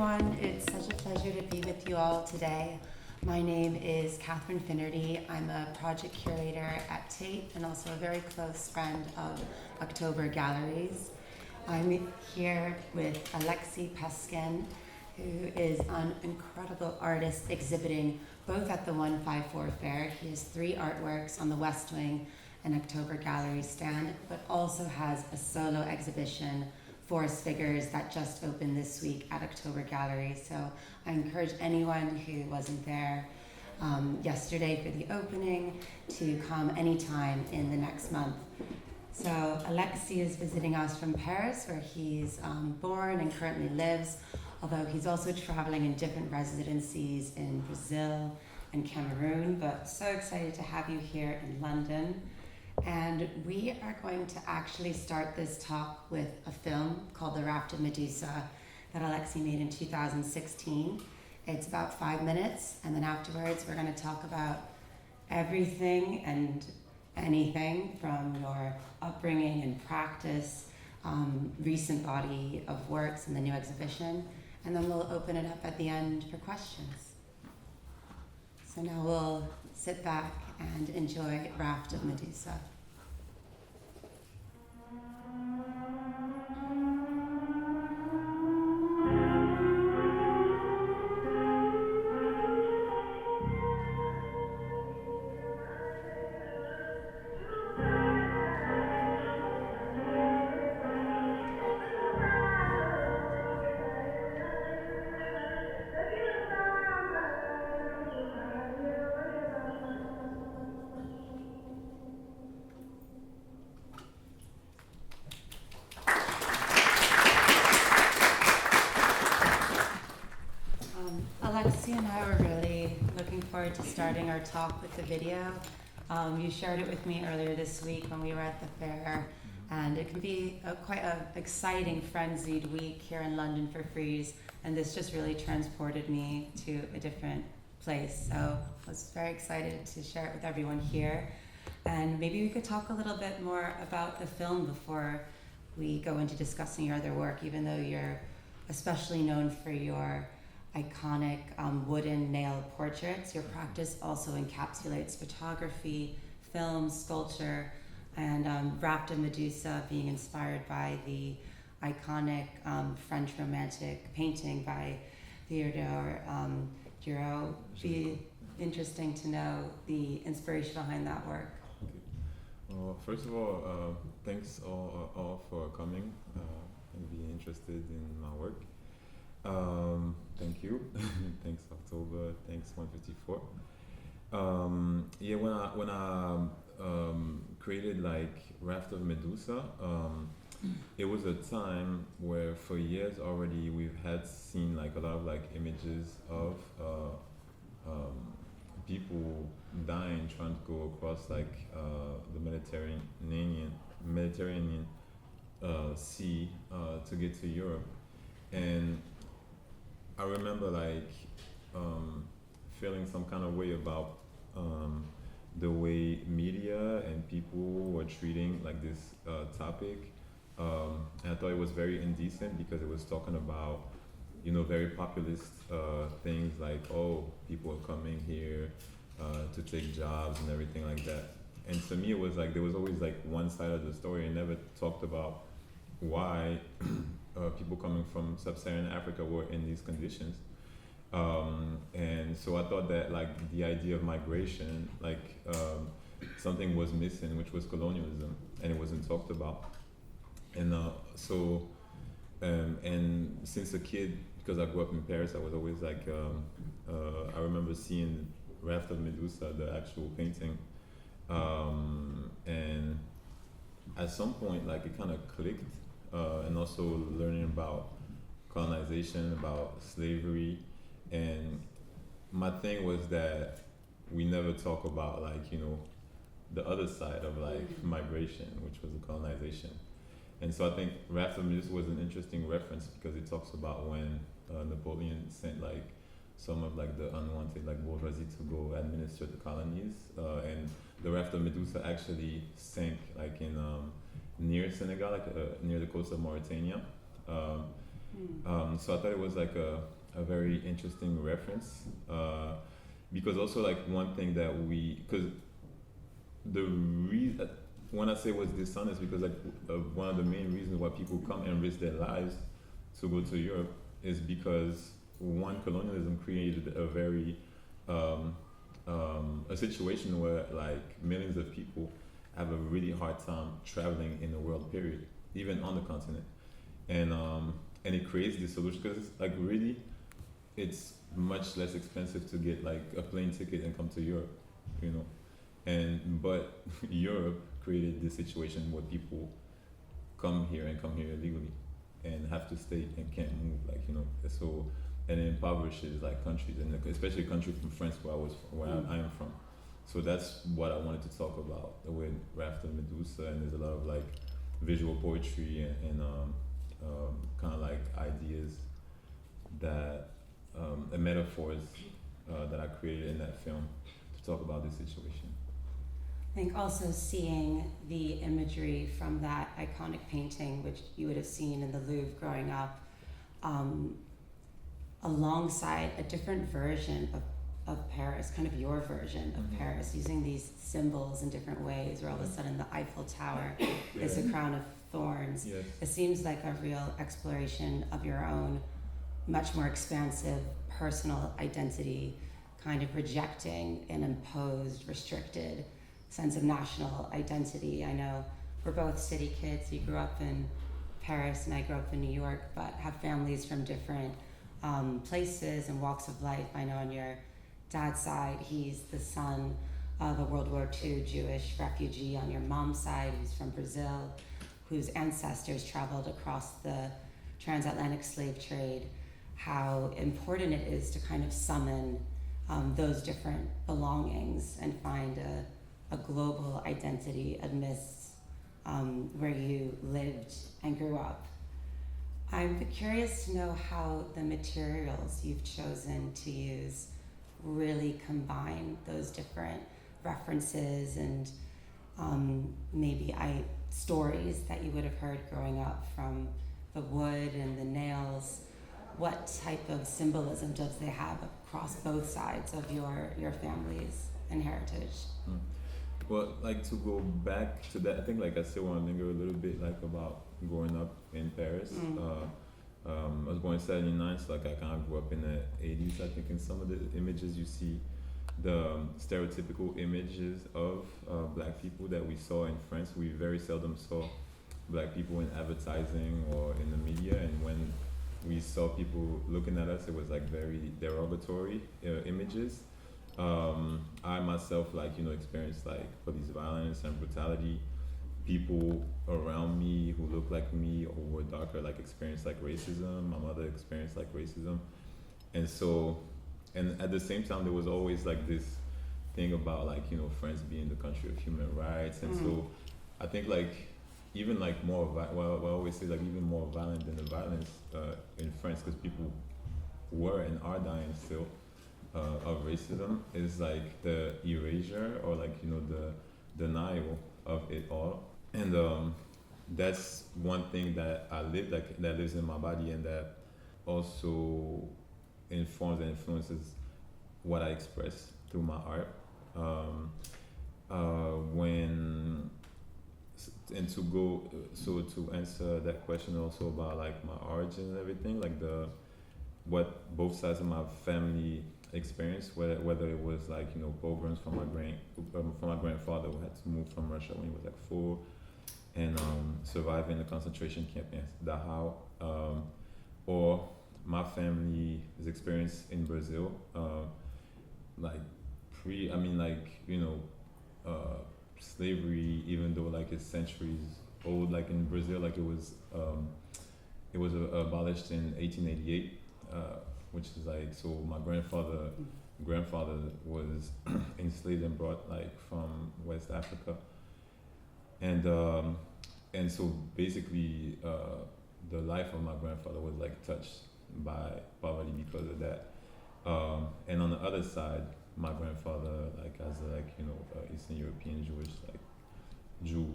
everyone. It's such a pleasure to be with you all today. My name is Katherine Finerty. I'm a project curator at Tate and also a very close friend of October Galleries. I'm here with Alexis Peskine, who is an incredible artist exhibiting both at the 154 Fair. He has 3 artworks on the West Wing and October Gallery stand, but also has a solo exhibition, Forest Figures, that just opened this week at October Gallery. So I encourage anyone who wasn't there yesterday for the opening to come anytime in the next month. So Alexis is visiting us from Paris, where he's born and currently lives, although he's also traveling in different residencies in Brazil and Cameroon, but so excited to have you here in London. And we are going to actually start this talk with a film called The Raft of Medusa that Alexis made in 2016. It's about 5 minutes, and then afterwards we're going to talk about everything and anything from your upbringing and practice, recent body of works in the new exhibition, and then we'll open it up at the end for questions. So now we'll sit back and enjoy Raft of Medusa. Alexis and I were really looking forward to starting our talk with the video. You shared it with me earlier this week when we were at the fair, and it can be quite an exciting, frenzied week here in London for Frieze, and this just really transported me to a different place. So I was very excited to share it with everyone here. And maybe we could talk a little bit more about the film before we go into discussing your other work, even though you're especially known for your iconic wooden nail portraits. Your practice also encapsulates photography, film, sculpture, and Raft of Medusa being inspired by the iconic French Romantic painting by Theodore Giraud. Be interesting to know the inspiration behind that work. First of all, thanks all for coming and being interested in my work. Thank you. Thanks October. Thanks 154. When I created like Raft of Medusa, it was a time where for years already we've had seen like a lot of like images of people dying trying to go across like the Mediterranean Sea to get to Europe. And I remember like feeling some kind of way about the way media and people were treating like this topic. And I thought it was very indecent because it was talking about, you know, very populist things like, oh, people are coming here to take jobs and everything like that. And to me, it was like there was always like one side of the story and never talked about why people coming from sub-Saharan Africa were in these conditions. And so I thought that like the idea of migration, like something was missing, which was colonialism, and it wasn't talked about. And and since a kid, because I grew up in Paris, I was always like, I remember seeing Raft of Medusa, the actual painting. And at some point, like it kind of clicked, and also learning about colonization, about slavery. And my thing was that we never talk about like, you know, the other side of like migration, which was the colonization. And so I think Raft of Medusa was an interesting reference because it talks about when Napoleon sent like some of like the unwanted like bourgeoisie to go administer the colonies, and the Raft of Medusa actually sank like in near Senegal, like near the coast of Mauritania. So I thought it was like a very interesting reference, because also like one thing that because the reason when I say was dishonest, because like one of the main reasons why people come and risk their lives to go to Europe is because one, colonialism created a very a situation where like millions of people have a really hard time traveling in the world period, even on the continent, and it creates this solution because like really it's much less expensive to get like a plane ticket and come to Europe, you know, but Europe created this situation where people come here illegally and have to stay and can't move, like, you know, so, and it impoverishes like countries, and especially countries from France where I am from. So that's what I wanted to talk about with Raft of Medusa, and there's a lot of like visual poetry and kind of like ideas that and metaphors that I created in that film to talk about this situation. I think also seeing the imagery from that iconic painting, which you would have seen in the Louvre growing up, alongside a different version of Paris, kind of your version of Paris, using these symbols in different ways, where all of a sudden the Eiffel Tower is a crown of thorns. Yes. It seems like a real exploration of your own much more expansive personal identity, kind of rejecting an imposed, restricted sense of national identity. I know we're both city kids. You grew up in Paris and I grew up in New York, but have families from different places and walks of life. I know on your dad's side, he's the son of a World War II Jewish refugee. On your mom's side, who's from Brazil, whose ancestors traveled across the transatlantic slave trade. How important it is to kind of summon those different belongings and find a global identity amidst where you lived and grew up. I'm curious to know how the materials you've chosen to use really combine those different references and maybe stories that you would have heard growing up, from the wood and the nails. What type of symbolism does they have across both sides of your families and heritage? Well, like to go back to that, I think like I still want to linger a little bit like about growing up in Paris. I was born in '79, so like I kind of grew up in the '80s. I think in some of the images you see the stereotypical images of black people that we saw in France. We very seldom saw black people in advertising or in the media, and when we saw people looking at us, it was like very derogatory images. I myself, like, you know, experienced like police violence and brutality. People around me who looked like me or were darker, like, experienced like racism. My mother experienced like racism, and so, and at the same time, there was always like this thing about like, you know, France being the country of human rights, and so I think like even like more well, I always say like even more violent than the violence in France, because people were and are dying still of racism, is like the erasure or like, you know, the denial of it all. And that's one thing that I live, like, that lives in my body, and that also informs and influences what I express through my art. And to go, so to answer that question also about like my origin and everything, like what both sides of my family experienced, whether it was like, you know, pogroms from my grandfather who had to move from Russia when he was like 4, and surviving the concentration camp in Dachau, or my family's experience in Brazil, like slavery, even though like it's centuries old, like in Brazil, like it was abolished in 1888, which is like, so my grandfather was enslaved and brought like from West Africa, and so basically the life of my grandfather was like touched by poverty because of that, and on the other side, my grandfather, like as a, like, you know, Eastern European Jewish, like Jew,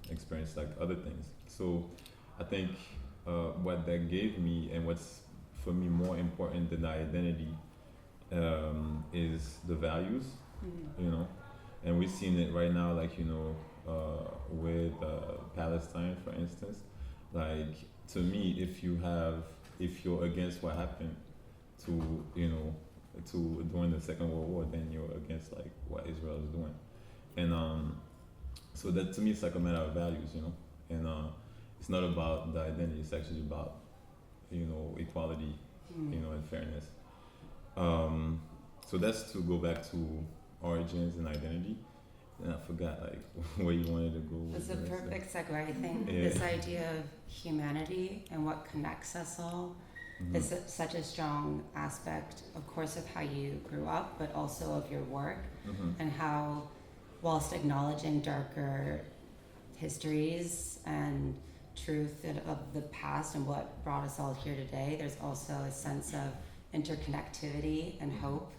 experienced like other things. So I think what that gave me, and what's for me more important than the identity, is the values, you know. And we've seen it right now, like, you know, with Palestine, for instance. Like, to me, if you're against what happened to, you know, to during the Second World War, then you're against like what Israel is doing. And so that, to me, it's like a matter of values, you know. And it's not about the identity; it's actually about, you know, equality, you know, and fairness. So that's to go back to origins and identity. And I forgot like where you wanted to go. It's a perfect segue. I think Yeah. this idea of humanity and what connects us all is such a strong aspect, of course, of how you grew up, but also of your work, and how, whilst acknowledging darker histories and truth of the past and what brought us all here today, there's also a sense of interconnectivity and hope.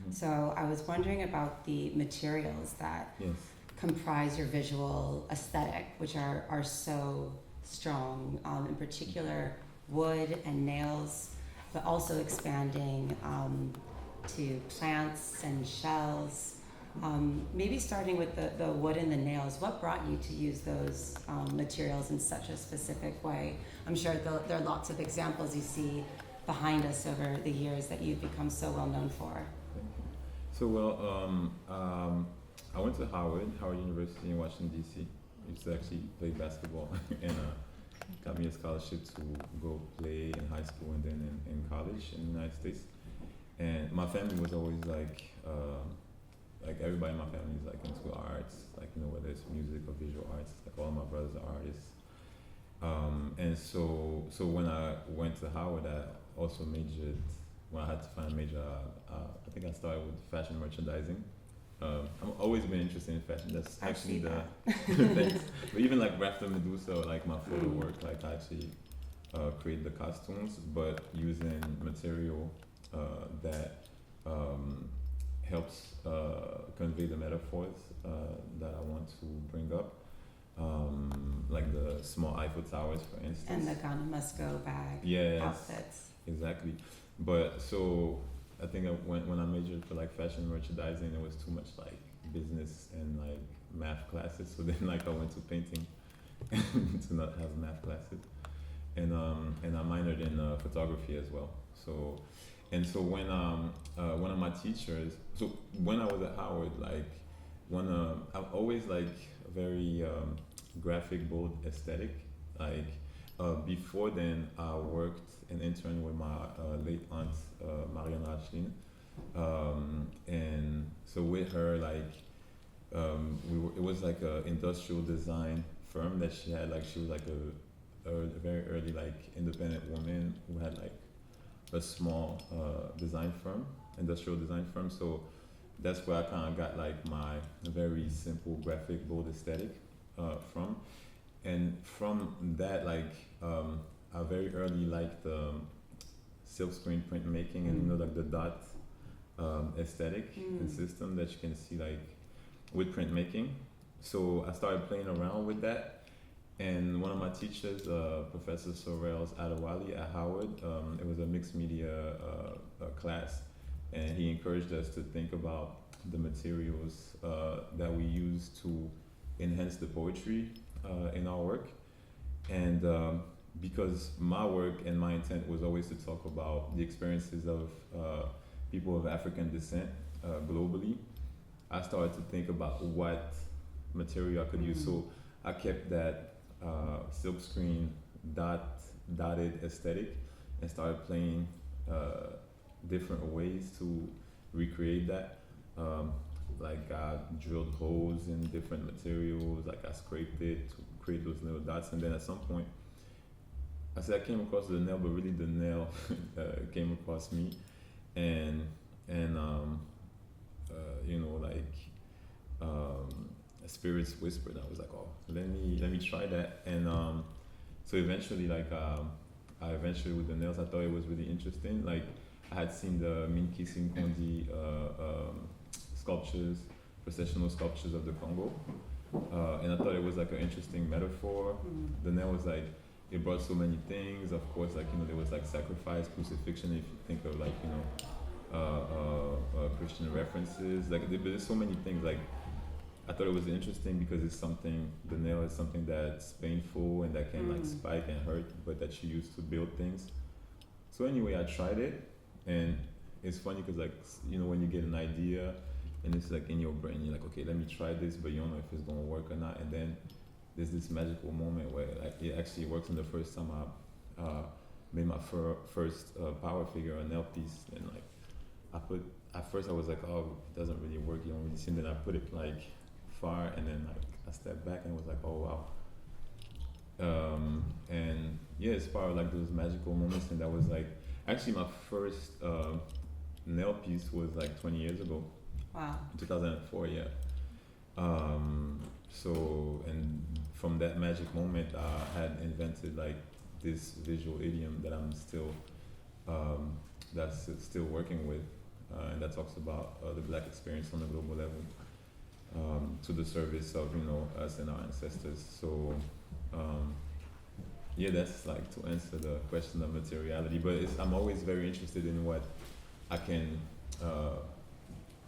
So I was wondering about the materials that Yes. comprise your visual aesthetic, which are so strong, in particular wood and nails, but also expanding to plants and shells. Maybe starting with the wood and the nails, what brought you to use those materials in such a specific way? I'm sure there are lots of examples you see behind us over the years that you've become so well known for. So, well, I went to Howard University in Washington, D.C. I used to actually play basketball and got me a scholarship to go play in high school and then in college in the United States. And my family was always like everybody in my family is like into arts, like, you know, whether it's music or visual arts, like all of my brothers are artists. And so when I went to Howard, I also majored, when I had to find a major, I think I started with fashion merchandising. I've always been interested in fashion. That's actually the thanks. But even like Rafter Medusa, like my photo work, like I actually create the costumes, but using material that helps convey the metaphors that I want to bring up. Like the small Eiffel Towers, for instance. And the Ghana Musco bag outfits. Exactly. But so I think when I majored for like fashion merchandising, it was too much like business and like math classes. So then like I went to painting to not have math classes, and I minored in photography as well. So when one of my teachers, so when I was at Howard, like I've always like a very graphic, bold aesthetic. Like before then, I worked and interned with my late aunt Marianne Rachlin, and so with her, like it was like a industrial design firm that she had. Like she was like a very early like independent woman who had like a small design firm, industrial design firm. So that's where I kind of got like my very simple graphic, bold aesthetic from. And from that, like I very early liked silkscreen printmaking and, you know, like the dot aesthetic and system that you can see like with printmaking. So I started playing around with that. And one of my teachers, Professor Sorrells Adewale at Howard, it was a mixed media class, and he encouraged us to think about the materials that we use to enhance the poetry in our work. And because my work and my intent was always to talk about the experiences of people of African descent globally, I started to think about what material I could use. So I kept that silkscreen dotted aesthetic and started playing different ways to recreate that. Like I drilled holes in different materials, like I scraped it to create those little dots, and then at some point I said I came across the nail, but really the nail came across me, and you know, like spirits whispered. I was like, oh, let me try that. And so eventually, like I eventually with the nails, I thought it was really interesting. Like I had seen the Minki Sinkondi sculptures, processional sculptures of the Congo, and I thought it was like an interesting metaphor. The nail was like it brought so many things. Of course, like there was like sacrifice, crucifixion. If you think of like Christian references, like there's so many things. Like I thought it was interesting because it's something. The nail is something that's painful and that can like spike and hurt, but that you use to build things. So anyway, I tried it, and it's funny because like when you get an idea, and it's like in your brain, you're like, okay, let me try this, but you don't know if it's gonna work or not, and then there's this magical moment where like it actually works. And the first time I made my first power figure, a nail piece, and like at first I was like, oh, it doesn't really work, you don't really see. And then I put it like far, and then like I stepped back and was like, oh wow. And yeah, it's part of like those magical moments. And that was like actually my first nail piece was like 20 years ago. Wow. 2004, yeah. So, and from that magic moment, I had invented like this visual idiom that I'm still, that's still working with, and that talks about the Black experience on a global level, to the service of us and our ancestors. So, yeah, that's like to answer the question of materiality. But I'm always very interested in what I can.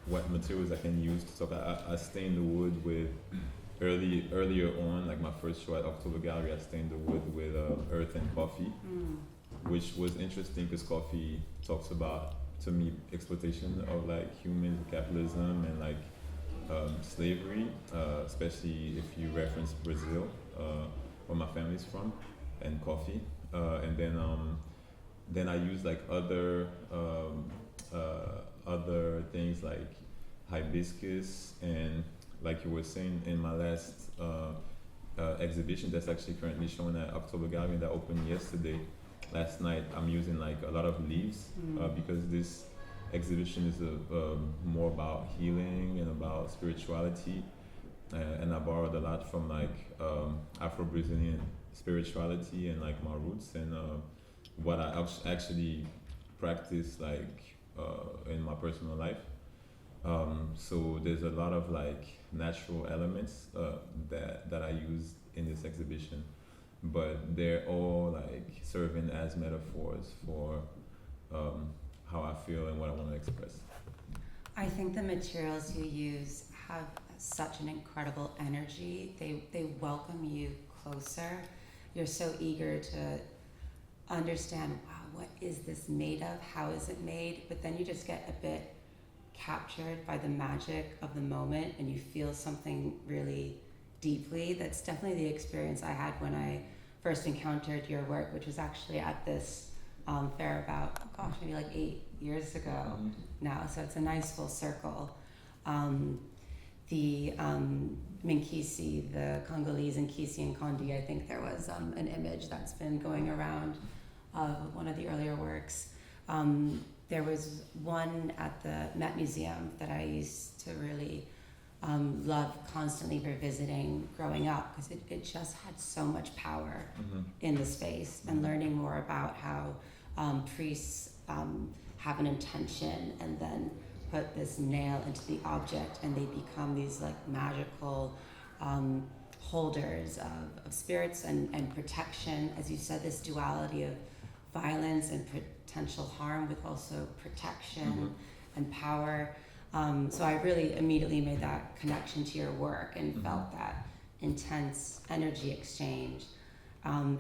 What materials I can use to talk. I stained the wood with earlier on, like my first show at October Gallery. I stained the wood with earth and coffee, which was interesting because coffee talks about, to me, exploitation of like human capitalism and like slavery, especially if you reference Brazil, where my family's from, and coffee, and then I use like other things like hibiscus, and like you were saying in my last exhibition that's actually currently shown at October Gallery that opened last night, I'm using like a lot of leaves because this exhibition is more about healing and about spirituality, and I borrowed a lot from like Afro-Brazilian spirituality and like my roots and what I actually practice like in my personal life. So there's a lot of like natural elements that I use in this exhibition, but they're all like serving as metaphors for how I feel and what I want to express. I think the materials you use have such an incredible energy. They welcome you closer. You're so eager to understand, wow, what is this made of? How is it made? But then you just get a bit captured by the magic of the moment, and you feel something really deeply. That's definitely the experience I had when I first encountered your work, which was actually at this fair about, maybe like 8 years ago now. So it's a nice full circle. The Minkisi, the Congolese Nkisi and Kondi, I think there was an image that's been going around of one of the earlier works. There was one at the Met Museum that I used to really love constantly revisiting growing up, because it just had so much power in the space, and learning more about how priests have an intention and then put this nail into the object, and they become these like magical holders of spirits and protection. As you said, this duality of violence and potential harm with also protection and power. So I really immediately made that connection to your work and felt that intense energy exchange.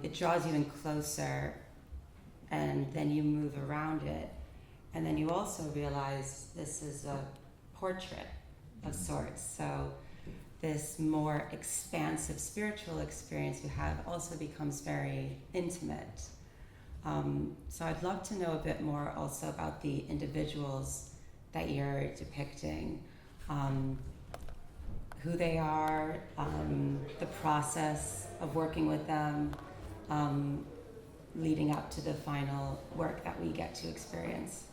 It draws you in closer, and then you move around it. And then you also realize this is a portrait of sorts. So this more expansive spiritual experience you have also becomes very intimate. So I'd love to know a bit more also about the individuals that you're depicting, who they are, the process of working with them, leading up to the final work that we get to experience.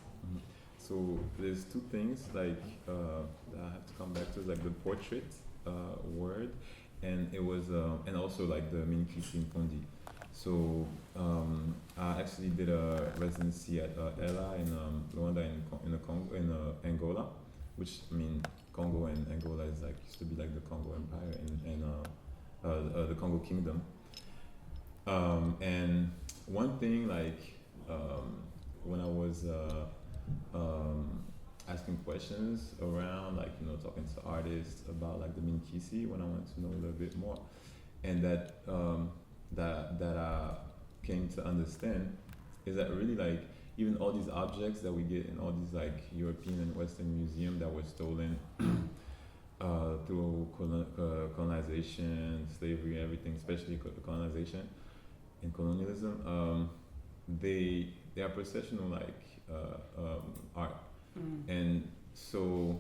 So there's two things like that I have to come back to, like the portrait word, and it was and also like the Minkisi Kondi. So I actually did a residency at Ella in Luanda in Angola, which I mean Congo and Angola is like used to be like the Congo Empire and the Congo Kingdom. And one thing, like when I was asking questions around, like talking to artists about like the Minkisi, when I wanted to know a little bit more, and that I came to understand is that really like even all these objects that we get in all these like European and Western museums that were stolen through colonization, slavery, everything, especially colonization and colonialism, they are processional like art, and so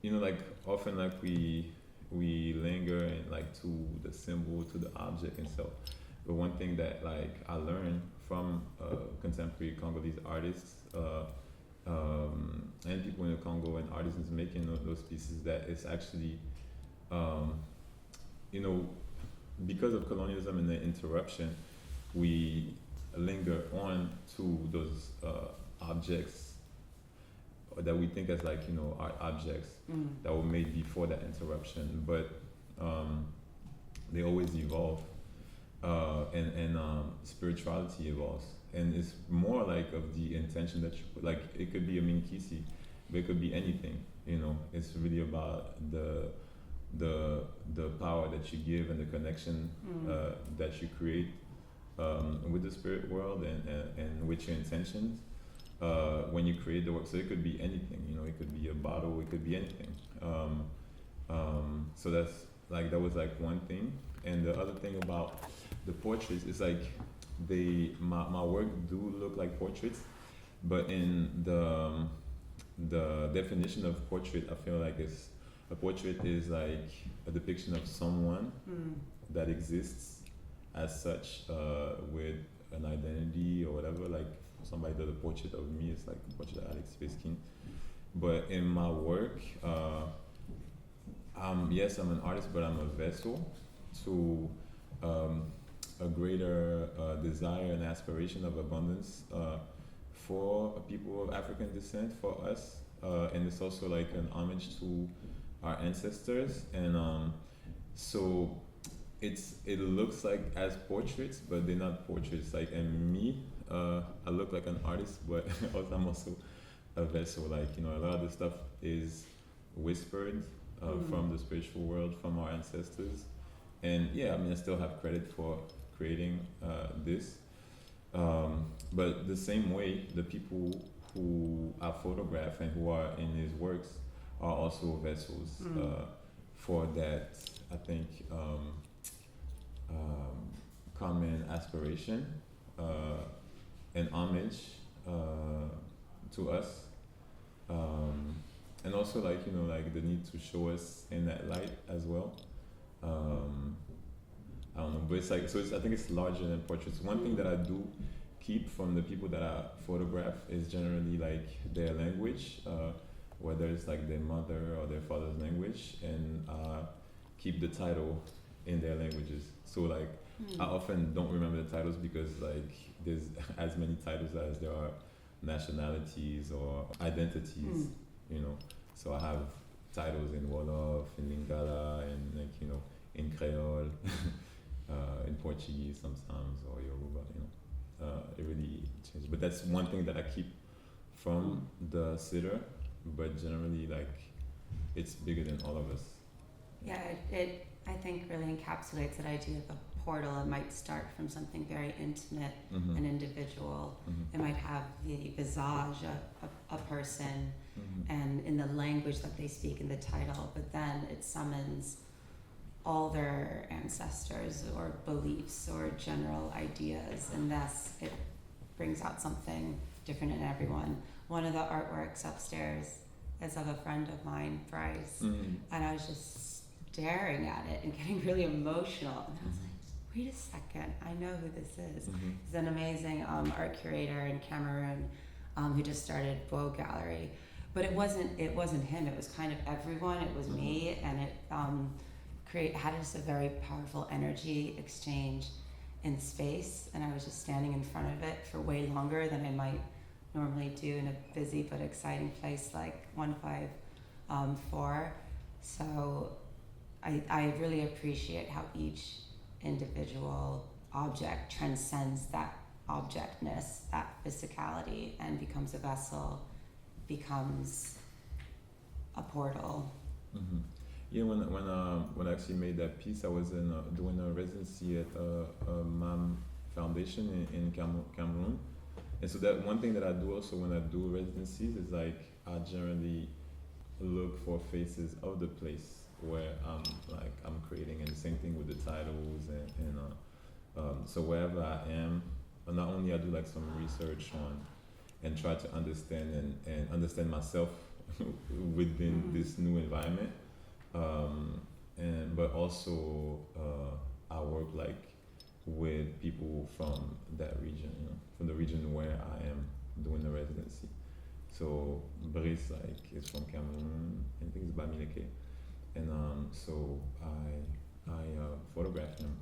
like often like we linger and like to the symbol, to the object and so. But one thing that like I learned from contemporary Congolese artists and people in the Congo and artisans making those pieces, that it's actually you know because of colonialism and the interruption, we linger on to those objects that we think as like art objects that were made before that interruption, but they always evolve, and spirituality evolves, and it's more like of the intention that you put. Like it could be a minkisi, but it could be anything. It's really about the power that you give and the connection that you create with the spirit world and with your intentions when you create the work. So it could be anything. It could be a bottle, it could be anything. So that was like one thing. And the other thing about the portraits is like my work do look like portraits, but in the definition of portrait, I feel like a portrait is like a depiction of someone that exists as such, with an identity or whatever. Like somebody does a portrait of me, it's like a portrait of Alexis Peskine. But in my work, yes, I'm an artist, but I'm a vessel to a greater desire and aspiration of abundance for people of African descent, for us, and it's also like an homage to our ancestors, and so it looks like as portraits, but they're not portraits. Like, and me, I look like an artist, but I'm also a vessel. Like a lot of the stuff is whispered from the spiritual world, from our ancestors, and yeah, I mean I still have credit for creating this, but the same way the people who I photograph and who are in his works are also vessels for that, I think, common aspiration and homage to us, and also like like the need to show us in that light as well. I don't know, but it's like, so I think it's larger than portraits. One thing that I do keep from the people that I photograph is generally like their language, whether it's like their mother or their father's language, and keep the title in their languages. So like I often don't remember the titles because like there's as many titles as there are nationalities or identities, So I have titles in Wolof, in Lingala, and like in Creole, in Portuguese sometimes, or Yoruba. It really changes. But that's one thing that I keep from the sitter. But generally, like, it's bigger than all of us. Yeah, it I think really encapsulates that idea of a portal. It might start from something very intimate and individual. It might have the visage of a person and in the language that they speak in the title, but then it summons all their ancestors or beliefs or general ideas, and thus it brings out something different in everyone. One of the artworks upstairs is of a friend of mine, Bryce, and I was just staring at it and getting really emotional. And I was like, wait a second, I know who this is. He's an amazing art curator in Cameroon who just started Beau Gallery. But it wasn't him, it was kind of everyone. It was me, and it had just a very powerful energy exchange in space, and I was just standing in front of it for way longer than I might normally do in a busy but exciting place like 154. So I really appreciate how each individual object transcends that objectness, that physicality, and becomes a vessel, becomes a portal. Mm-hmm. Yeah, when I actually made that piece, I was doing a residency at MAM Foundation in Cameroon. And so that one thing that I do also when I do residencies is like I generally look for faces of the place where I'm creating, and the same thing with the titles and so wherever I am, not only I do like some research on and try to understand and understand myself within this new environment, and but also I work like with people from that region, from the region where I am doing the residency. So Brice like is from Cameroon, and I think it's Bamileke, and so I photographed him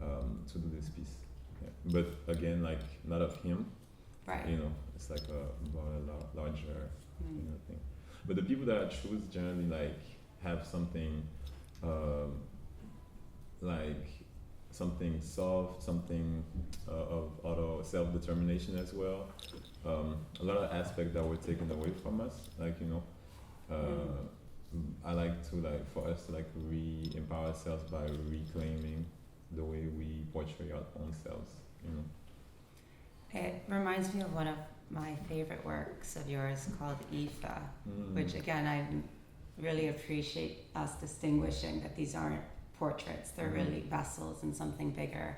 to do this piece. Yeah. But again, like not of him, Right. It's like about a larger thing. But the people that I choose generally like have something like something soft, something of auto self-determination as well. A lot of aspects that were taken away from us, I like to for us to empower ourselves by reclaiming the way we portray our own selves. It reminds me of one of my favorite works of yours called Ifa, which again I really appreciate us distinguishing that these aren't portraits, they're really vessels and something bigger.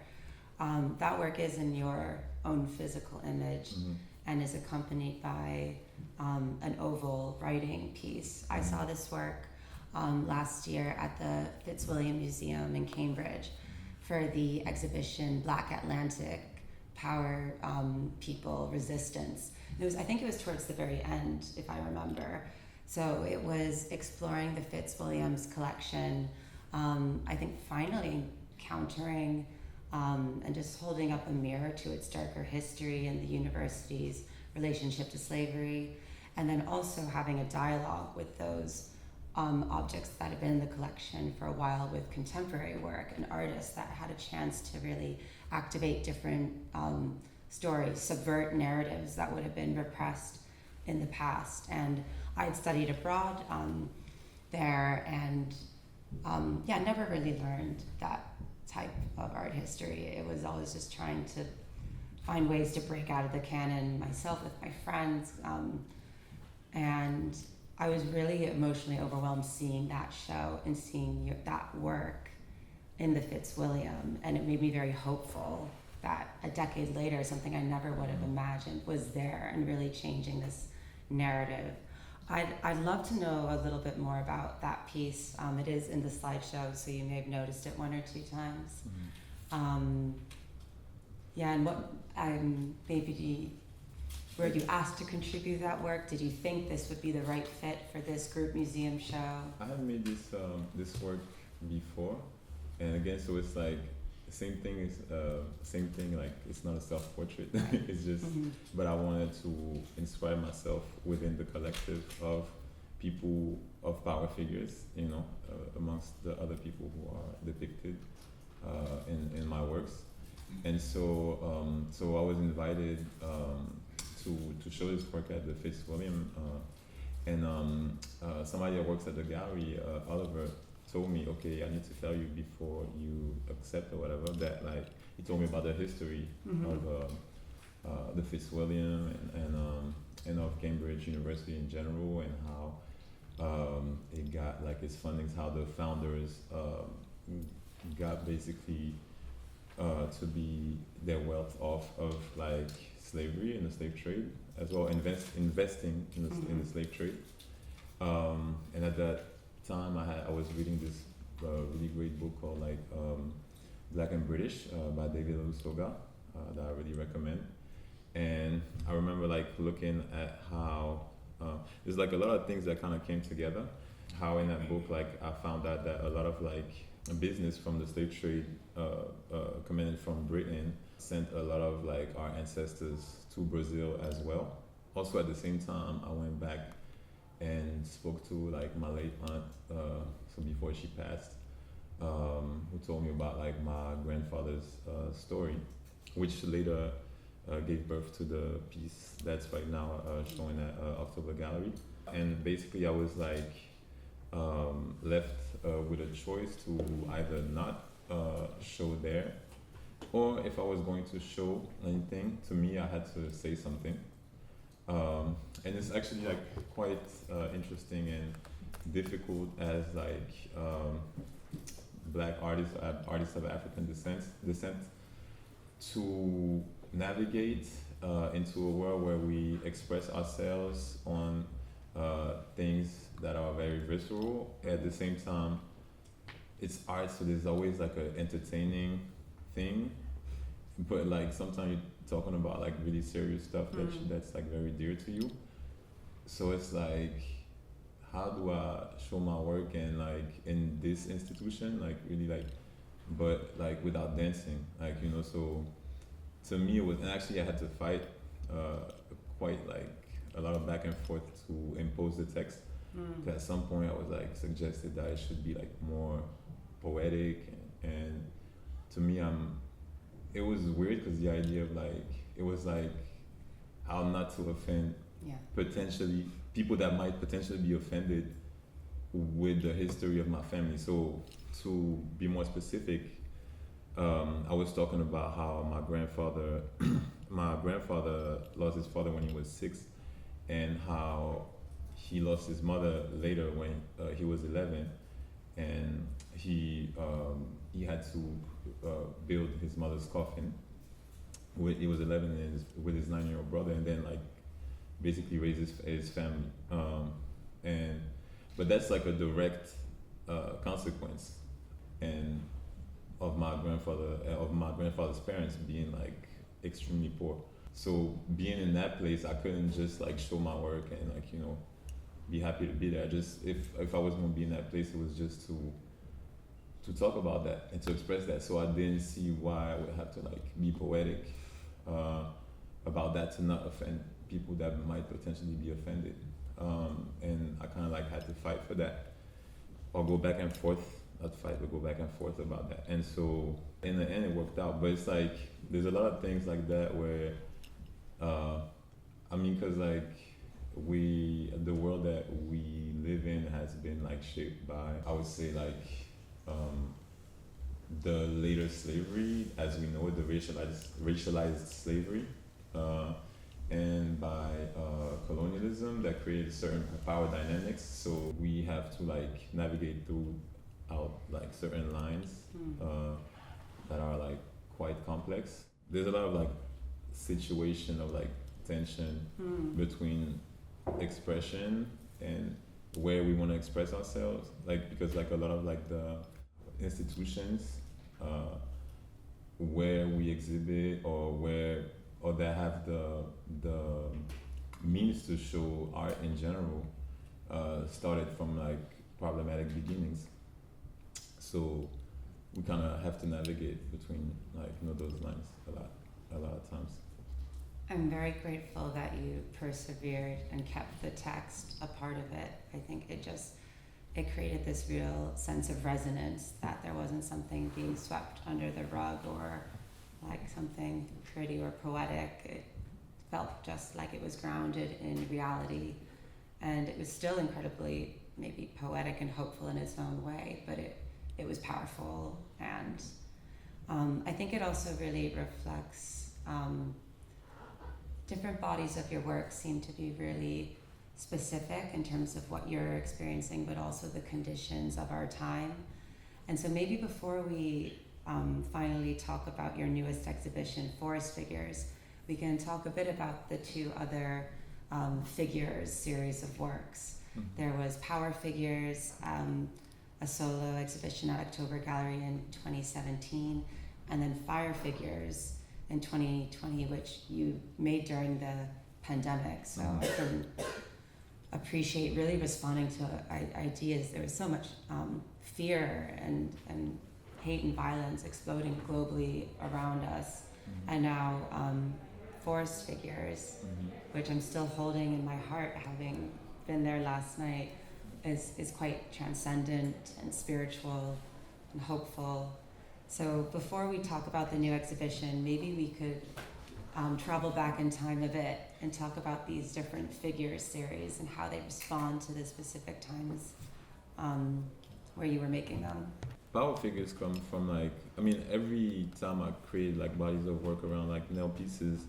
That work is in your own physical image and is accompanied by an oval writing piece. I saw this work last year at the Fitzwilliam Museum in Cambridge for the exhibition Black Atlantic Power, People, Resistance. I think it was towards the very end, if I remember. So it was exploring the Fitzwilliams collection, I think finally encountering and just holding up a mirror to its darker history and the university's relationship to slavery, and then also having a dialogue with those objects that have been in the collection for a while with contemporary work and artists that had a chance to really activate different stories, subvert narratives that would have been repressed in the past. And I had studied abroad there and never really learned that type of art history. It was always just trying to find ways to break out of the canon myself with my friends. And I was really emotionally overwhelmed seeing that show and seeing that work in the Fitzwilliam, and it made me very hopeful that a decade later, something I never would have imagined was there and really changing this narrative. I'd love to know a little bit more about that piece. It is in the slideshow, so you may have noticed it one or two times. And what were you asked to contribute that work? Did you think this would be the right fit for this group museum show? I have made this work before, and again, so it's like same thing. Like it's not a self-portrait. Right. It's just, but I wanted to inspire myself within the collective of people of power figures, amongst the other people who are depicted in my works, and so I was invited to show this work at the Fitzwilliam, and somebody that works at the gallery, Oliver, told me, okay, I need to tell you before you accept or whatever, that he told me about the history of the Fitzwilliam and of Cambridge University in general, and how it got its fundings, how the founders got basically to be their wealth off of slavery and the slave trade, as well investing in the slave trade, and at that time I was reading this really great book called Black and British by David Olusoga that I really recommend. And I remember looking at how there's a lot of things that kind of came together, how in that book I found out that a lot of business from the slave trade coming from Britain sent a lot of our ancestors to Brazil as well. Also at the same time I went back and spoke to my late aunt, so before she passed, who told me about my grandfather's story, which later gave birth to the piece that's right now showing at October Gallery. And basically, I was like left with a choice to either not show there, or if I was going to show anything, to me, I had to say something. And it's actually like quite interesting and difficult as like black artists, artists of African descent to navigate into a world where we express ourselves on things that are very visceral. At the same time, it's art, so there's always like an entertaining thing, but like sometimes you're talking about like really serious stuff that's like very dear to you. So it's like, how do I show my work and like in this institution, like really like, but like without dancing, like, you know. So to me it was, and actually I had to fight quite like a lot of back and forth to impose the text. At some point I was like suggested that it should be like more poetic, and to me it was weird because the idea of like, it was like how not to offend potentially people that might potentially be offended with the history of my family. So to be more specific, I was talking about how my grandfather lost his father when he was 6, and how he lost his mother later when he was 11, and he had to build his mother's coffin. He was 11 and with his 9-year-old brother, and then like basically raise his family. But that's like a direct consequence and of my grandfather's parents being like extremely poor. So being in that place, I couldn't just like show my work and like, you know, be happy to be there. Just if I was gonna be in that place, it was just to talk about that and to express that. So I didn't see why I would have to like be poetic about that to not offend people that might potentially be offended. And I kind of like had to fight for that, or go back and forth. Not fight, but go back and forth about that. And so in the end, it worked out. But it's like there's a lot of things like that where, I mean, because like the world that we live in has been like shaped by, I would say like the later slavery as we know it, the racialized slavery, and by colonialism that created certain power dynamics. So we have to like navigate through like certain lines that are like quite complex. There's a lot of like situation of like tension between expression and where we want to express ourselves, like because like a lot of like the institutions where we exhibit or that have the means to show art in general started from like problematic beginnings. So we kind of have to navigate between like, you know, those lines a lot of times. I'm very grateful that you persevered and kept the text a part of it. I think it created this real sense of resonance, that there wasn't something being swept under the rug or like something pretty or poetic. It felt just like it was grounded in reality, and it was still incredibly maybe poetic and hopeful in its own way, but it was powerful. And I think it also really reflects different bodies of your work seem to be really specific in terms of what you're experiencing, but also the conditions of our time. And so maybe before we finally talk about your newest exhibition, Forest Figures, we can talk a bit about the 2 other Figures series of works. There was Power Figures, a solo exhibition at October Gallery in 2017, and then Fire Figures in 2020, which you made during the pandemic. So I can appreciate really responding to ideas. There was so much fear and hate and violence exploding globally around us. And now Forest Figures, which I'm still holding in my heart, having been there last night, is quite transcendent and spiritual and hopeful. So before we talk about the new exhibition, maybe we could travel back in time a bit and talk about these different figures series and how they respond to the specific times where you were making them. Power figures come from like, I mean, every time I create like bodies of work around like nail pieces,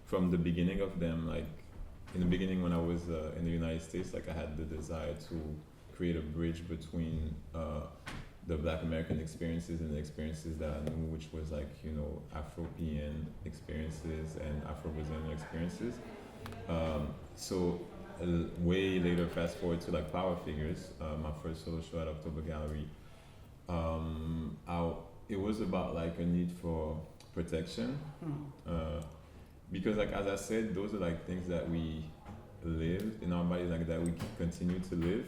from the beginning of them, like in the beginning when I was in the United States, like I had the desire to create a bridge between the Black American experiences and the experiences that I knew, which was like, you know, Afro-European experiences and Afro-Brazilian experiences. So way later, fast forward to like Power Figures, my first solo show at October Gallery. It was about like a need for protection, because like as I said, those are like things that we live in our bodies, like that we continue to live,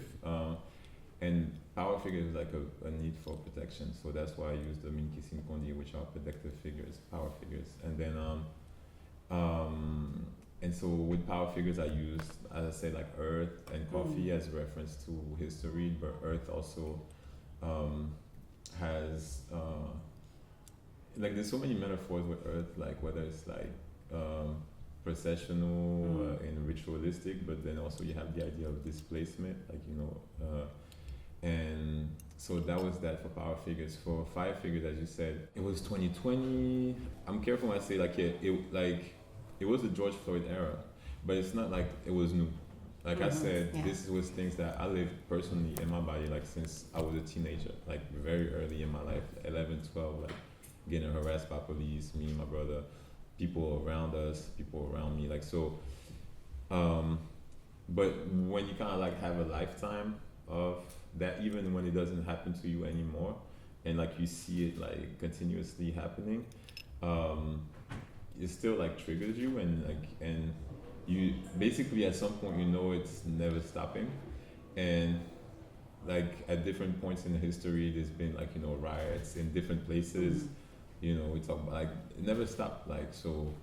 and power figures is like a need for protection. So that's why I use the Minki Sinkondi, which are protective figures, power figures, and then and so with power figures I used, as I said, like earth and coffee as reference to history, but earth also has like there's so many metaphors with earth, like whether it's like processional and ritualistic, but then also you have the idea of displacement, like, you know, and so that was that for power figures. For fire figures, as you said, it was 2020. I'm careful when I say like it was the George Floyd era, but it's not like it was new. Like I said, this was things that I lived personally in my body, like since I was a teenager, like very early in my life, 11, 12, like getting harassed by police, me and my brother, people around us, people around me, like so. But when you kind of like have a lifetime of that, even when it doesn't happen to you anymore, and like you see it like continuously happening, it still like triggers you, and you basically at some point you know it's never stopping, and like at different points in history there's been like, you know, riots in different places. You know, we talk about like it never stopped, like so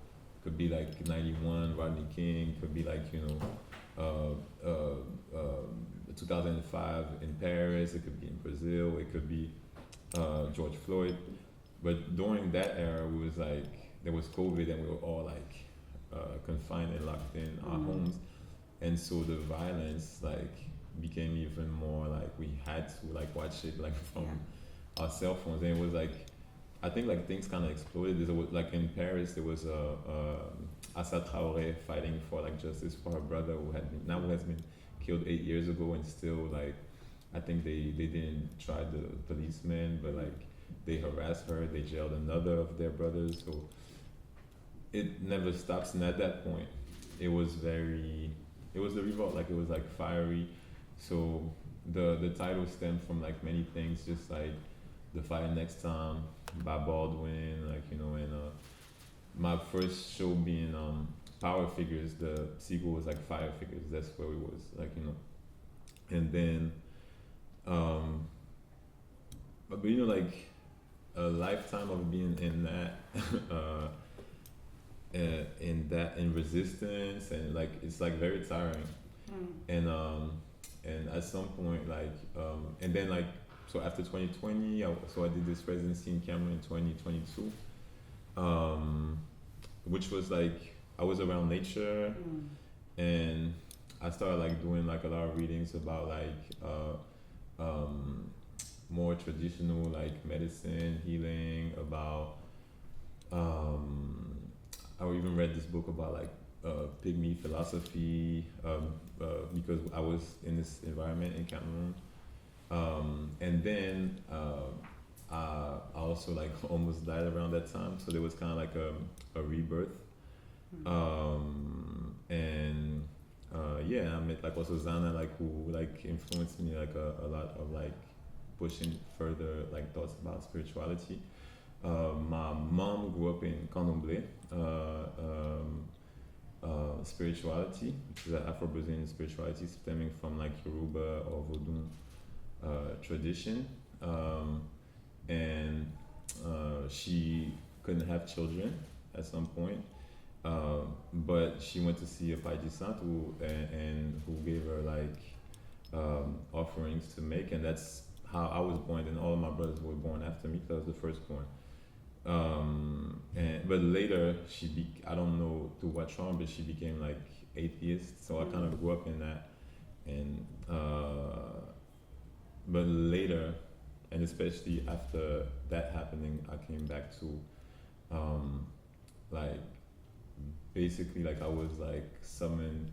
could be like 91 Rodney King, could be like, you know, 2005 in Paris, it could be in Brazil, it could be George Floyd. But during that era we was like, there was COVID and we were all like confined and locked in our homes, and so the violence like became even more like we had to like watch it like from our cell phones, and it was like I think like things kind of exploded. There was like in Paris there was Assa Traoré fighting for like justice for her brother who has been killed 8 years ago, and still like I think they didn't try the policeman, but like they harassed her, they jailed another of their brothers, so it never stops. And at that point it was the revolt, like it was like fiery. So the title stemmed from like many things, just like The Fire Next Time by Baldwin, like, you know, and my first show being Power Figures, the sequel was like Fire Figures, that's where we was, like, you know. And then but you know, like a lifetime of being in that in resistance, and like it's like very tiring. And at some point like and then like so after 2020 I did this residency in Cameroon in 2022, which was like I was around nature, and I started like doing like a lot of readings about like more traditional like medicine, healing, about I even read this book about like pygmy philosophy, because I was in this environment in Cameroon, and then I also like almost died around that time, so there was kind of like a rebirth, and I met like also Zana, like who like influenced me like a lot of like pushing further like thoughts about spirituality. My mom grew up in Candomblé spirituality, which is an Afro-Brazilian spirituality stemming from like Yoruba or Vodun tradition, and she couldn't have children at some point, but she went to see a Paiji Santu and who gave her like offerings to make, and that's how I was born, and all of my brothers were born after me because I was the firstborn. but later I don't know to what trauma, but she became like atheist. So I kind of grew up in that, and but later, and especially after that happening, I came back to like basically like I was like summoned,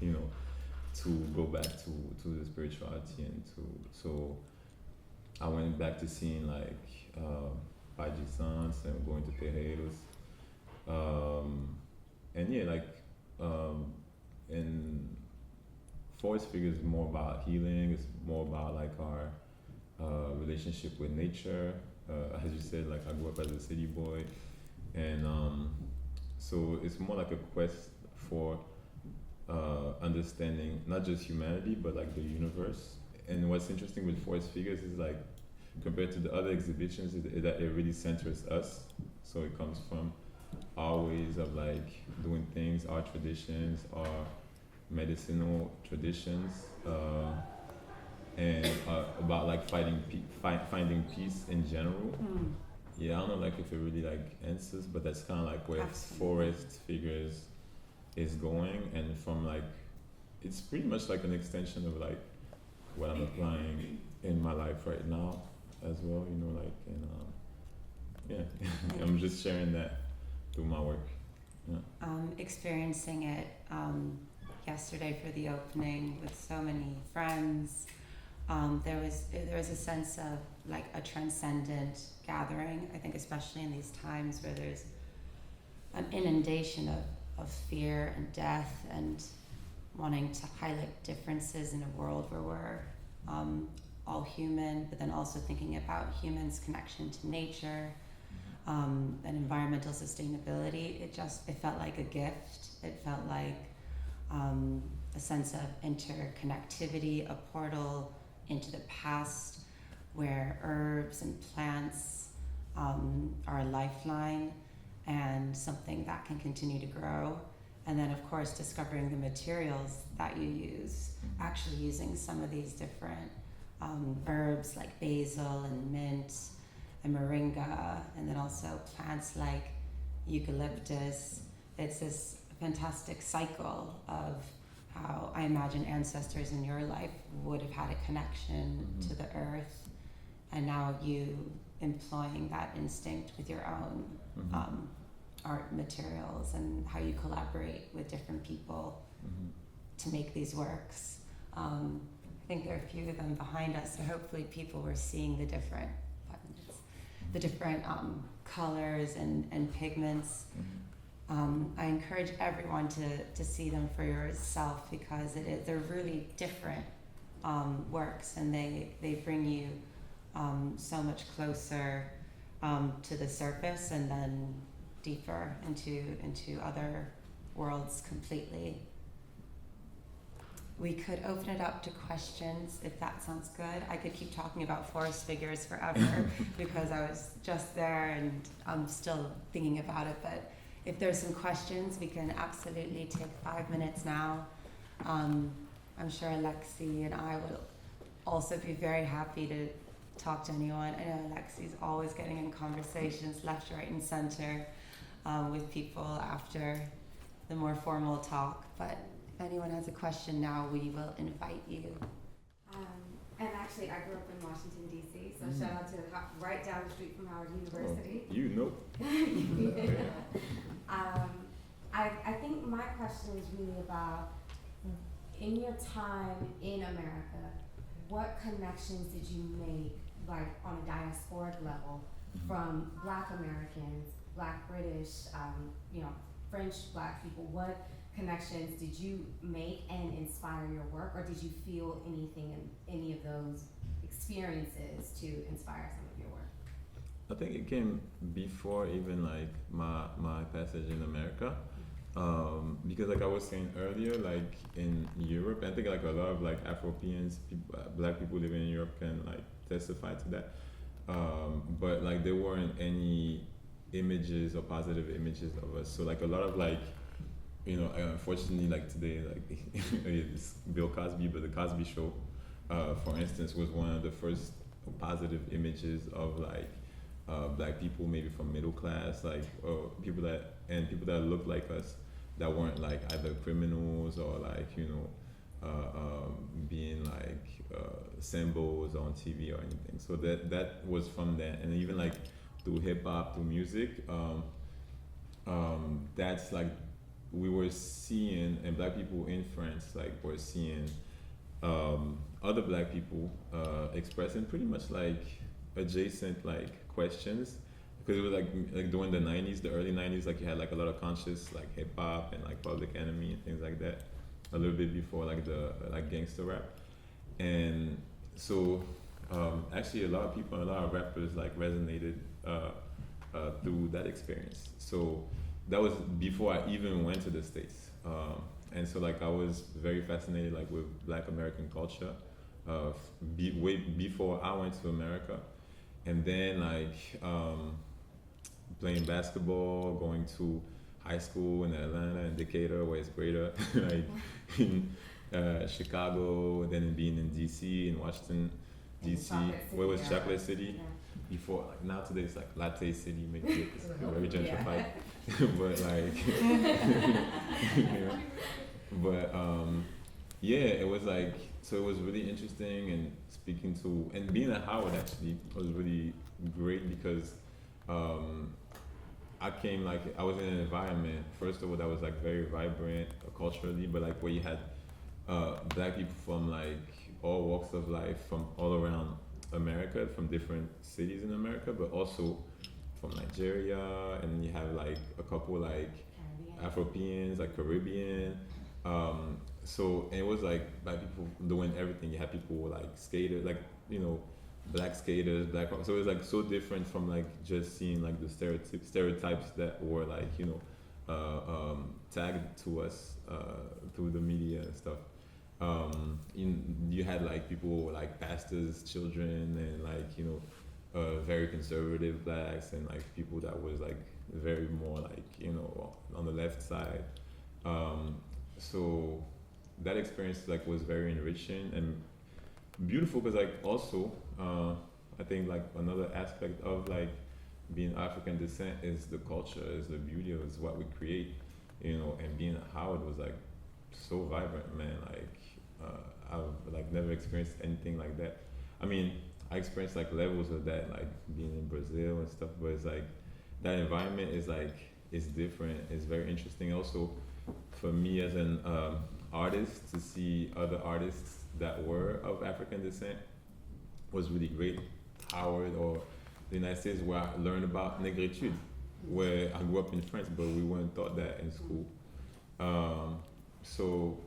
you know, to go back to the spirituality and to so I went back to seeing like descendants and going to terreiros, and yeah, like and forest figures is more about healing. It's more about like our relationship with nature. As you said, like I grew up as a city boy, and so it's more like a quest for understanding not just humanity but like the universe. And what's interesting with forest figures is like compared to the other exhibitions is that it really centers us. So it comes from our ways of like doing things, our traditions, our medicinal traditions, and about like finding peace in general. Yeah, I don't know like if it really like answers, but that's kind of like where forest figures is going, and from like it's pretty much like an extension of like what I'm applying in my life right now as well, you know, like, and yeah, I'm just sharing that through my work. Yeah. Experiencing it yesterday for the opening with so many friends, there was a sense of like a transcendent gathering. I think especially in these times where there's an inundation of fear and death, and wanting to highlight differences in a world where we're all human, but then also thinking about humans' connection to nature, and environmental sustainability. It felt like a gift. It felt like a sense of interconnectivity, a portal into the past where herbs and plants are a lifeline and something that can continue to grow. And then, of course, discovering the materials that you use, actually using some of these different herbs like basil and mint and moringa, and then also plants like eucalyptus. It's this fantastic cycle of how I imagine ancestors in your life would have had a connection to the earth, and now you employing that instinct with your own art materials, and how you collaborate with different people to make these works. I think there are a few of them behind us, so hopefully people were seeing the different colors and pigments. I encourage everyone to see them for yourself, because they're really different works, and they bring you so much closer to the surface, and then deeper into other worlds completely. We could open it up to questions if that sounds good. I could keep talking about forest figures forever because I was just there and I'm still thinking about it, but if there's some questions, we can absolutely take 5 minutes now. I'm sure Alexi and I will also be very happy to talk to anyone. I know Alexi's always getting in conversations left, right, and center with people after the more formal talk, but if anyone has a question now, we will invite you. And actually, I grew up in Washington, D.C., so shout out to right down the street from Howard University. Oh, you know. I think my question is really about, in your time in America, what connections did you make, like on a diasporic level, from Black Americans, Black British, French Black people? What connections did you make and inspire your work, or did you feel anything in any of those experiences to inspire some of your work? I think it came before even like my passage in America, because like I was saying earlier, like in Europe, I think like a lot of like Afro-Europeans, Black people living in Europe can like testify to that, but like there weren't any images or positive images of us. So like a lot of like, unfortunately, like today, like it's Bill Cosby, but the Cosby Show, for instance, was one of the first positive images of like black people maybe from middle class, like or people that look like us, that weren't like either criminals or like being like symbols on TV or anything. So that was from that, and even like through hip hop, through music, that's like we were seeing, and black people in France like were seeing other black people expressing pretty much like adjacent like questions, because it was like during the 90s, the early 90s, like you had like a lot of conscious like hip hop and like Public Enemy and things like that, a little bit before like the like gangster rap. And so actually a lot of people, a lot of rappers like resonated through that experience. So that was before I even went to the States. And so like I was very fascinated like with Black American culture way before I went to America. And then like playing basketball, going to high school in Atlanta and Decatur, where it's greater, like in Chicago, and then being in DC, in Washington, DC, where it was Chocolate City. Yeah. Before, like now today it's like Latte City, maybe it's very gentrified, but like, you know, but yeah, it was like, so it was really interesting, and speaking to, and being at Howard actually was really great because I came like, I was in an environment, first of all, that was like very vibrant culturally, but like where you had black people from like all walks of life from all around America, from different cities in America, but also from Nigeria, and you have like a couple like Afropeans, like Caribbean. So and it was like black people doing everything. You had people like skaters, like black skaters, black. So it was like so different from like just seeing like the stereotypes that were like tagged to us through the media and stuff. You had like people like pastors' children, and like very conservative blacks, and like people that was like very more like on the left side. So that experience like was very enriching and beautiful, because like also I think like another aspect of like being African descent is the culture, is the beauty of is what we create, and being at Howard was like so vibrant, man. Like I've like never experienced anything like that. I mean, I experienced like levels of that, like being in Brazil and stuff, but it's like that environment is like, it's different. It's very interesting. Also, for me as an artist, to see other artists that were of African descent was really great. Howard or the United States, where I learned about negritude, where I grew up in France, but we weren't taught that in school. So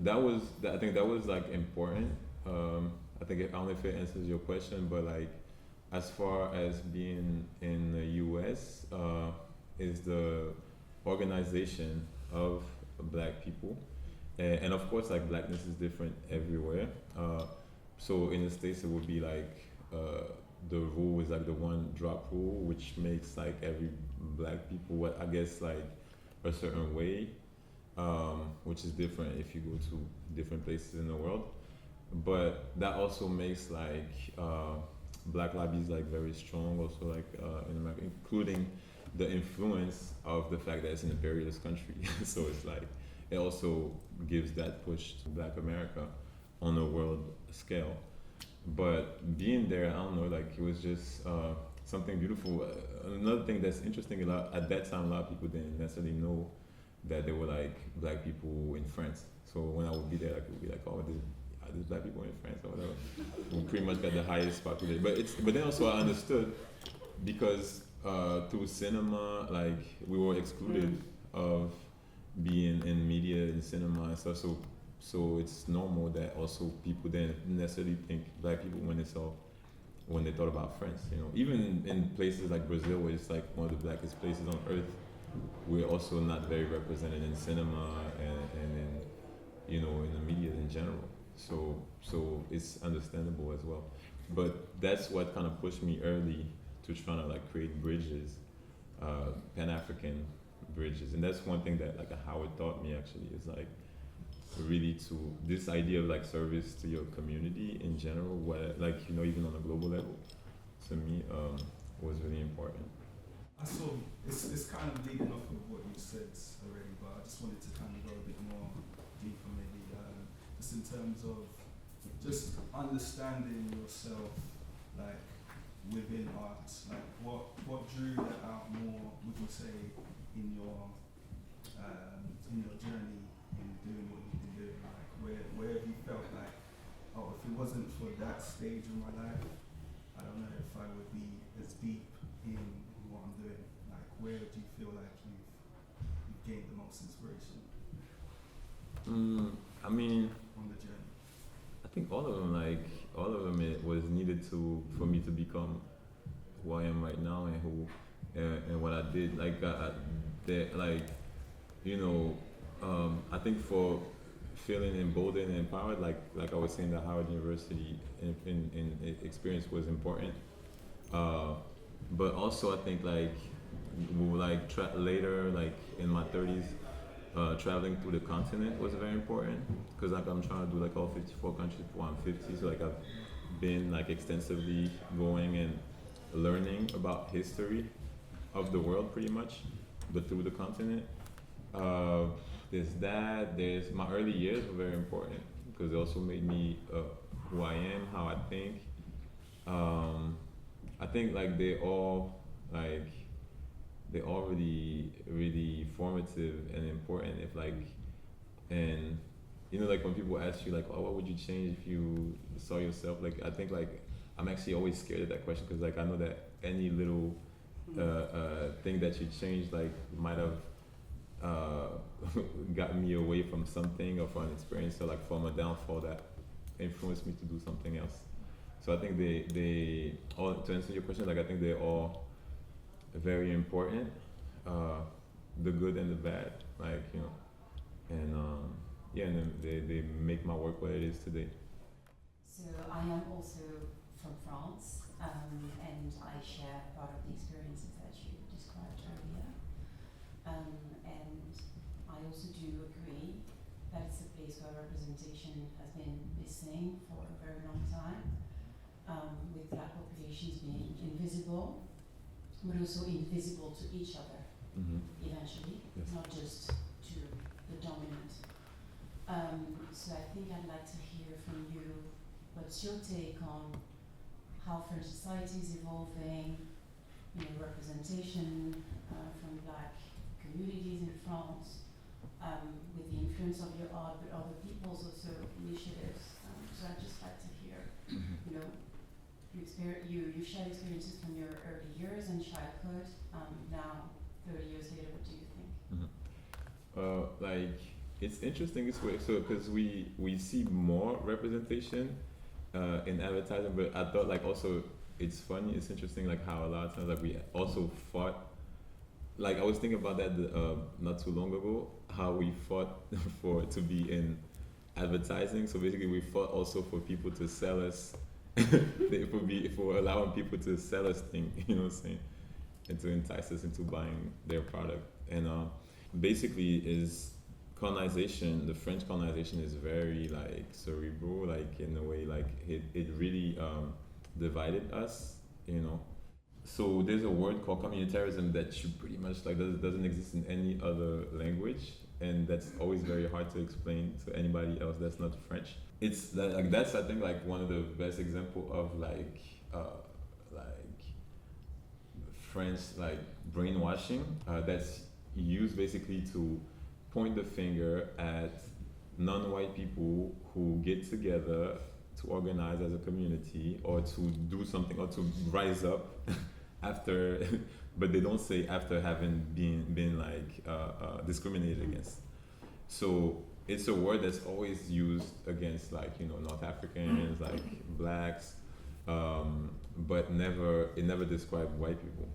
that was, I think that was like important. I think I don't know if it answers your question, but like as far as being in the US, is the organization of black people, and of course like blackness is different everywhere. So in the States it would be like the rule is like the one drop rule, which makes like every black people what I guess like a certain way, which is different if you go to different places in the world. But that also makes like black lobbies like very strong also like in America, including the influence of the fact that it's an imperialist country. So it's like it also gives that push to black America on a world scale. But being there, I don't know, like it was just something beautiful. Another thing that's interesting, at that time a lot of people didn't necessarily know that there were like black people in France. So when I would be there, like, it would be like, oh, there's black people in France or whatever. We pretty much got the highest population. But then also I understood, because through cinema, like we were excluded of being in media and cinema and stuff. So it's normal that also people didn't necessarily think black people when they thought about France. Even in places like Brazil, where it's like one of the blackest places on earth, we're also not very represented in cinema and in in the media in general. So it's understandable as well. But that's what kind of pushed me early to trying to like create bridges, Pan-African bridges. And that's one thing that like Howard taught me actually, is like really to this idea of like service to your community in general, where like even on a global level. To me, was really important. I saw it's kind of leading off of what you said already, but I just wanted to kind of go a bit more deeper, maybe just in terms of just understanding yourself, like within art, like what drew that out more, would you say, in your journey in doing what you've been doing? Like where have you felt like, oh, if it wasn't for that stage of my life, I don't know if I would be as deep in what I'm doing. Like where do you feel like you've gained the most inspiration I mean, on the journey? I think all of them, it was needed for me to become who I am right now and what I did. Like, I think for feeling emboldened and empowered, like I was saying, the Howard University in experience was important. But also, I think later, like in my 30s, traveling through the continent was very important because like I'm trying to do like all 54 countries before I'm 50. So like I've been like extensively going and learning about history of the world pretty much, but through the continent. There's my early years were very important because it also made me who I am, how I think. I think like they're all really, really formative and important. And like when people ask you like, oh, what would you change if you saw yourself? Like I think like I'm actually always scared of that question because like I know that any little thing that you change like might have got me away from something or from an experience or like from a downfall that influenced me to do something else. So I think they all, to answer your question, like I think they're all very important, the good and the bad, and then they make my work what it is today. So I am also from France, and I share part of the experiences that you described earlier. And I also do agree that it's a place where representation has been missing for a very long time, with Black populations being invisible, but also invisible to each other eventually, Yes. not just to the dominant. So I think I'd like to hear from you, what's your take on how French society is evolving, representation from Black communities in France, with the influence of your art, but other people's also initiatives. So I'd just like to hear, you shared experiences from your early years and childhood. Now, 30 years later, what do you think? It's interesting this way, so because we see more representation in advertising, but I thought like also it's funny, it's interesting like how a lot of times like we also fought. Like I was thinking about that not too long ago, how we fought to be in advertising. So basically, we fought also for people to sell us, for allowing people to sell us things, you know what I'm saying, and to entice us into buying their product. And basically, is colonization. The French colonization is very like cerebral, like in a way, like it really divided us, So there's a word called communitarism that you pretty much like doesn't exist in any other language, and that's always very hard to explain to anybody else that's not French. It's that's I think like one of the best example of like French like brainwashing that's used basically to point the finger at non-white people who get together to organize as a community or to do something or to rise up after, but they don't say after having been discriminated against. So it's a word that's always used against North Africans, like blacks, but it never described white people.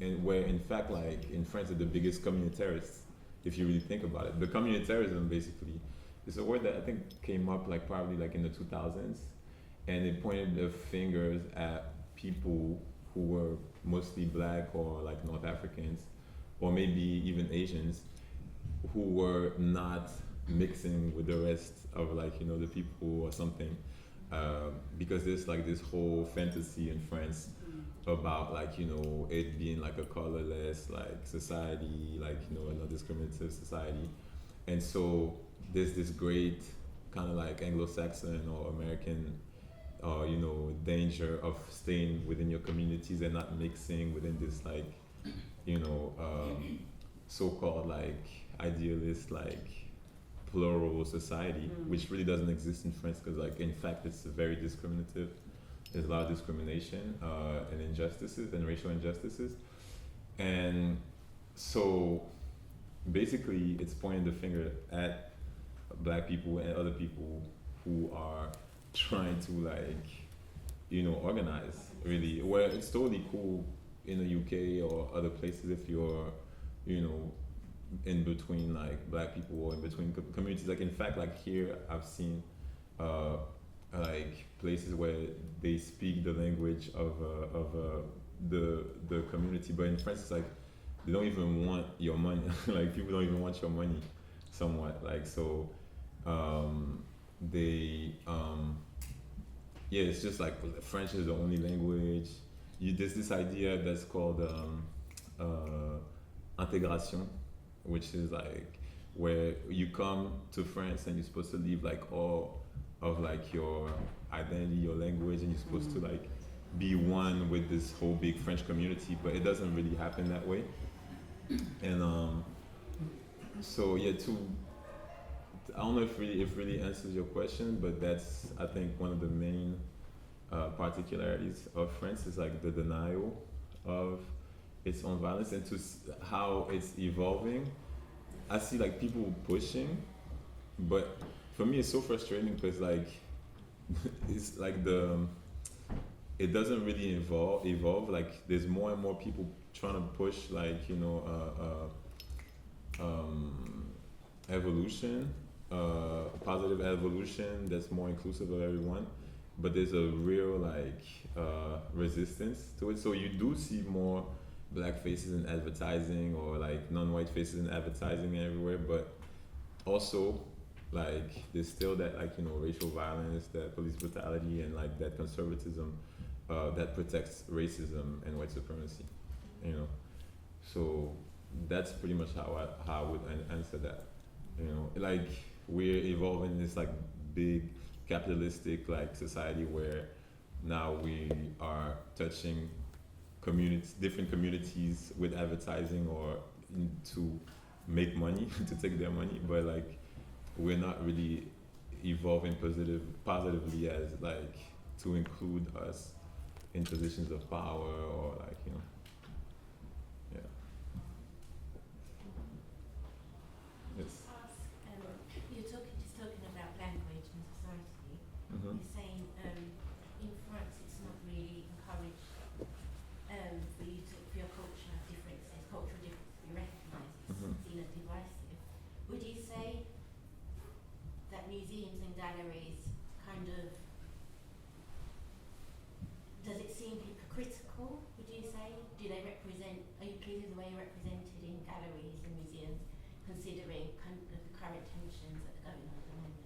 And where in fact like in France are the biggest communitarists, if you really think about it. The communitarism basically is a word that I think came up like probably like in the 2000s, and it pointed the fingers at people who were mostly black or like North Africans, or maybe even Asians, who were not mixing with the rest of the people or something, because there's like this whole fantasy in France about like it being like a colorless like society, like a non-discriminative society. And so there's this great kind of like Anglo-Saxon or American danger of staying within your communities and not mixing within this like so-called like idealist like plural society, which really doesn't exist in France, because like in fact it's very discriminative. There's a lot of discrimination and injustices and racial injustices. And so basically it's pointing the finger at black people and other people who are trying to like organize really, where it's totally cool in the UK or other places if you're in between like black people or in between communities. Like in fact, like here I've seen like places where they speak the language of the community, but in France it's like they don't even want your money. Like people don't even want your money somewhat, like so they yeah, it's just like French is the only language. There's this idea that's called intégration, which is like where you come to France and you're supposed to leave like all of like your identity, your language, and you're supposed to like be one with this whole big French community, but it doesn't really happen that way. And so yeah, I don't know if really answers your question, but that's I think one of the main particularities of France is like the denial of its own violence and how it's evolving. I see like people pushing, but for me it's so frustrating because like it's like it doesn't really evolve. Like there's more and more people trying to push like evolution, positive evolution that's more inclusive of everyone, but there's a real like resistance to it. So you do see more black faces in advertising or like non-white faces in advertising everywhere, but also like there's still that like racial violence, that police brutality, and like that conservatism that protects racism and white supremacy, so that's pretty much how I would answer that. Like we're evolving in this like big capitalistic like society where now we are touching different communities with advertising or to make money to take their money, but like we're not really evolving positively as like to include us in positions of power or like yeah. Yes. You're talking about language and society. Mm-hmm. You're saying in France it's not really encouraged for you for your cultural differences to be recognised. It's seen as divisive. Would you say that museums and galleries kind of, does it seem hypocritical, would you say? Are you pleased with the way you're represented in galleries and museums, considering kind of the current tensions that are going on at the moment?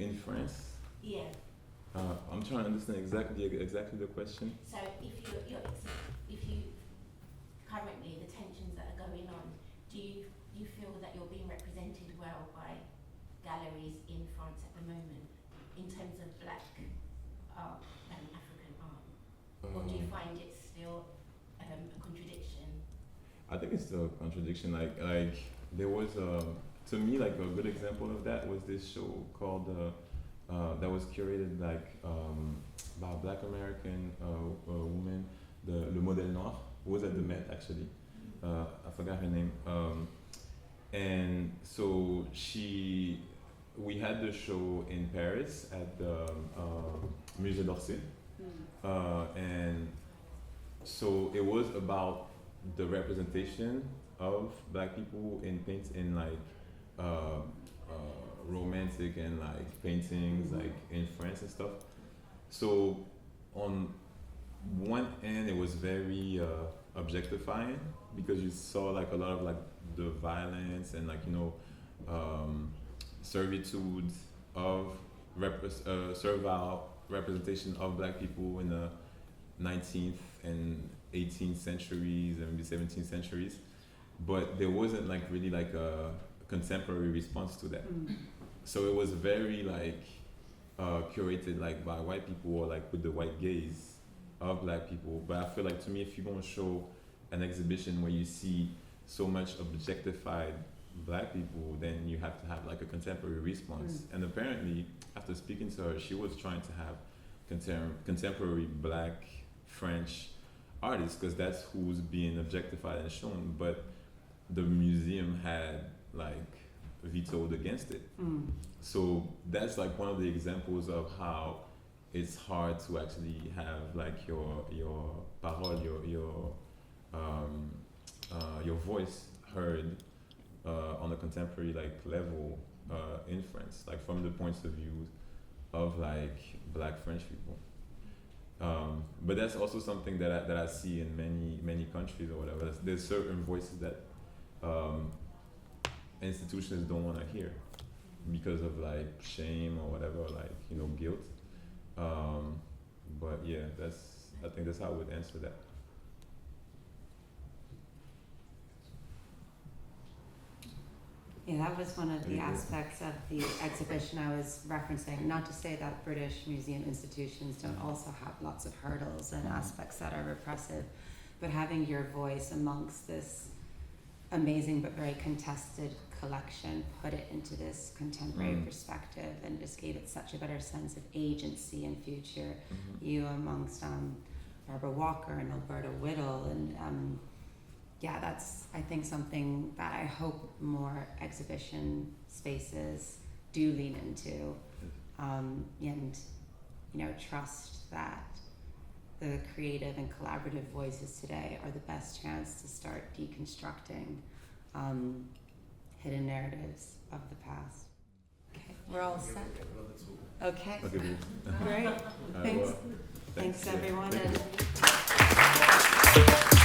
In France? Yeah. I'm trying to understand exactly the question. So if you currently the tensions that are going on, do you feel that you're being represented well by galleries in France at the moment in terms of black art and African art, or do you find it still a contradiction? I think it's still a contradiction. Like there was to me like a good example of that was this show called that was curated like by a Black American woman, Le Modèle Noir, who was at the Met actually. I forgot her name. And so we had the show in Paris at the Musée d'Orsay. And so it was about the representation of black people in romantic and like paintings like in France and stuff. So on one end it was very objectifying because you saw like a lot of like the violence and like servitude of servile representation of black people in the 19th in 18th centuries and maybe 17th centuries, but there wasn't like really like a contemporary response to that. So it was very like curated like by white people or like with the white gaze of black people. But I feel like, to me, if you're gonna show an exhibition where you see so much objectified black people, then you have to have like a contemporary response. And apparently, after speaking to her, she was trying to have contemporary black French artists, because that's who's being objectified and shown. But the museum had like vetoed against it. So that's like one of the examples of how it's hard to actually have like your parole, your voice heard on a contemporary like level in France, like from the points of view of like black French people. But that's also something that I see in many countries or whatever. There's certain voices that institutions don't want to hear because of like shame or whatever, like, you know, guilt. But yeah, I think that's how I would answer that. Yeah, that was one of the aspects of the exhibition I was referencing. Not to say that British museum institutions don't also have lots of hurdles and aspects that are repressive, but having your voice amongst this amazing but very contested collection put it into this contemporary perspective and just gave it such a better sense of agency and future. You amongst Barbara Walker and Alberta Whittle, and yeah, that's, I think, something that I hope more exhibition spaces do lean into, and, you know, trust that the creative and collaborative voices today are the best chance to start deconstructing hidden narratives of the past. Okay, we're all set. Okay, great. Thanks, Thanks everyone. Thank you. And